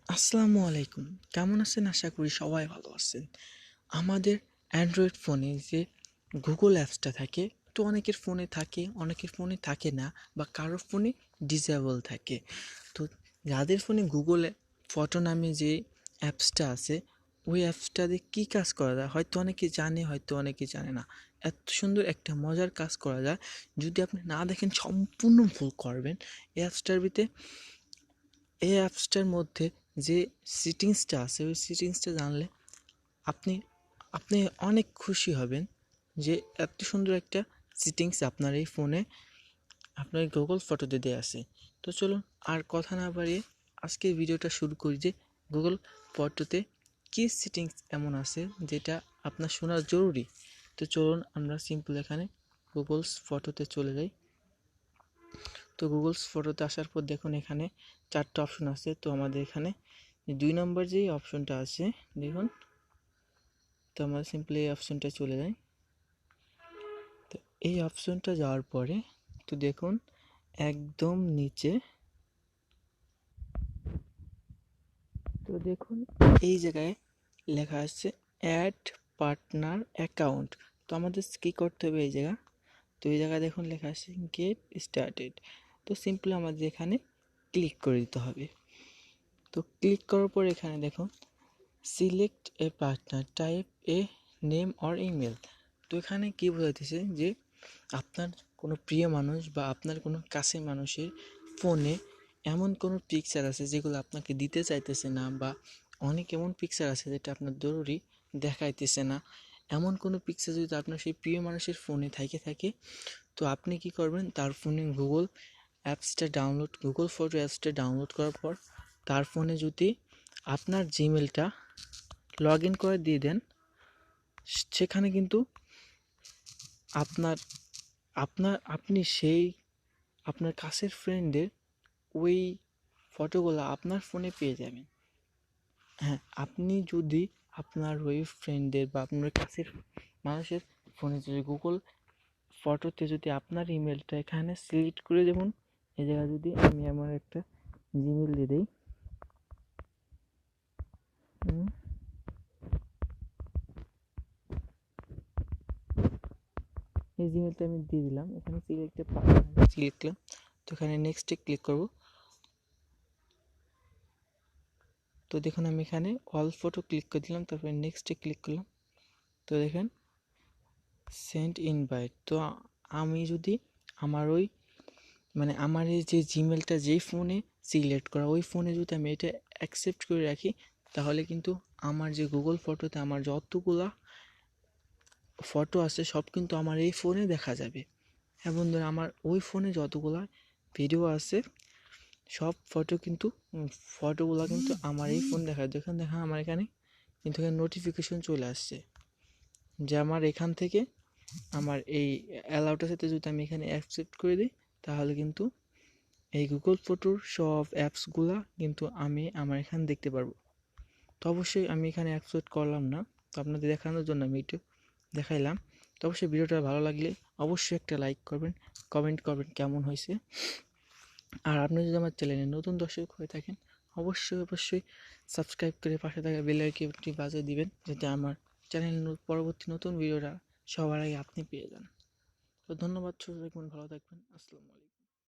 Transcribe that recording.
আসসালামু আলাইকুম। কেমন আছেন? আশা করি সবাই ভালো আছেন। আমাদের অ্যান্ড্রয়েড ফোনে যে গুগল অ্যাপসটা থাকে, তো অনেকের ফোনে থাকে, অনেকের ফোনে থাকে না, বা কারোর ফোনে ডিসেবল থাকে। তো যাদের ফোনে গুগল ফটো নামে যে অ্যাপসটা আছে, ওই অ্যাপসটা দিয়ে কী কাজ করা যায় হয়তো অনেকে জানে, হয়তো অনেকে জানে না। এত সুন্দর একটা মজার কাজ করা যায়, যদি আপনি না দেখেন সম্পূর্ণ ভুল করবেন। এই অ্যাপসটার মধ্যে যে সেটিংসটা আছে, ওই সেটিংসটা জানলে আপনি আপনি অনেক খুশি হবেন যে এত সুন্দর একটা সেটিংস আপনার এই ফোনে, আপনার গুগল ফটোতে দেওয়া আছে। তো চলুন আর কথা না বাড়িয়ে আজকের ভিডিওটা শুরু করি যে গুগল ফটোতে কী সেটিংস এমন আছে যেটা আপনার শোনা জরুরি। তো চলুন আমরা সিম্পল এখানে গুগলস ফটোতে চলে যাই। তো গুগলস ফটোতে আসার পর দেখুন এখানে 4টা অপশন আছে। তো আমাদের এখানে 2 নম্বর যে অপশনটা আছে দেখুন, তো আমরা সিম্পলি এই অপশনটা চলে যাই। তো এই অপশনটা যাওয়ার পরে তো দেখুন একদম নিচে, তো দেখুন এই জায়গায় লেখা আছে অ্যাড পার্টনার অ্যাকাউন্ট। তো আমাদের কী করতে হবে এই জায়গা, তো এই জায়গায় দেখুন লেখা আছে গেট স্টার্টেড। তো সিম্পলি আমাদের এখানে ক্লিক করে দিতে হবে। তো ক্লিক করার পর এখানে দেখুন select a partner type a name or email. তো এখানে কী বোঝাইতেছে যে আপনার কোনো প্রিয় মানুষ বা আপনার কোনো কাছের মানুষের ফোনে এমন কোনো পিকচার আছে যেগুলো আপনাকে দিতে চাইতেছে না, বা অনেক এমন পিকচার আছে যেটা আপনার জরুরি দেখাইতেছে না। এমন কোনো পিকচার যদি আপনার সেই প্রিয় মানুষের ফোনে থাকে, তো আপনি কি করবেন, তার ফোনে গুগল ফটো অ্যাপসটা ডাউনলোড করার পর তার ফোনে যদি আপনার জিমেলটা লগ ইন করে দিয়ে দেন, সেখানে কিন্তু আপনার আপনার আপনি সেই আপনার কাছের ফ্রেন্ডের ওই ফটোগুলো আপনার ফোনে পেয়ে যাবেন। হ্যাঁ, আপনি যদি আপনার ওই ফ্রেন্ডের বা আপনার কাছের মানুষের ফোনে যদি গুগল ফটোতে যদি আপনার ইমেলটা এখানে সিলেক্ট করে দেখুন, এই জায়গায় যদি আমি আমার একটা জিমেল দিয়ে দিই, এই জিমেলটা আমি দিয়ে দিলাম, এখানে সিলেক্টে সিলেক্ট করলাম। তো এখানে নেক্সটে ক্লিক করব। তো দেখুন আমি এখানে অল ফটো ক্লিক করে দিলাম, তারপরে নেক্সটে ক্লিক করলাম। তো দেখেন সেন্ড ইনভাইট। তো আমি যদি আমার ওই আমার এই যে জিমেলটা যেই ফোনে সিলেক্ট করা, ওই ফোনে যদি আমি এটা অ্যাকসেপ্ট করে রাখি, তাহলে কিন্তু আমার যে গুগল ফটোতে আমার যতগুলা ফটো আছে সব কিন্তু আমার এই ফোনে দেখা যাবে। হ্যাঁ বন্ধুরা, আমার ওই ফোনে যতগুলা ভিডিও আছে সব ফটোগুলো কিন্তু আমার এই ফোন দেখা আমার এখানে কিন্তু এখানে নোটিফিকেশন চলে আসছে যে আমার এখান থেকে আমার এই অ্যালাউটার সাথে যদি আমি এখানে অ্যাকসেপ্ট করে দিই, তাহলে কিন্তু এই গুগল ফটোর সব অ্যাপসগুলা কিন্তু আমি আমার এখানে দেখতে পারবো। তো অবশ্যই আমি এখানে অ্যাকসেপ্ট করলাম না, তো আপনাদের দেখানোর জন্য আমি একটু দেখাইলাম। তো অবশ্যই ভিডিওটা ভালো লাগলে অবশ্যই একটা লাইক করবেন, কমেন্ট করবেন কেমন হয়েছে। আর আপনি যদি আমার চ্যানেলে নতুন দর্শক হয়ে থাকেন, অবশ্যই সাবস্ক্রাইব করে পাশে থাকা বেল আইকনটি বাজিয়ে দিবেন, যাতে আমার চ্যানেল পরবর্তী নতুন ভিডিওটা সবার আগে আপনি পেয়ে যান। তো ধন্যবাদ, সুস্থ থাকবেন, ভালো থাকবেন। আসসালামু আলাইকুম।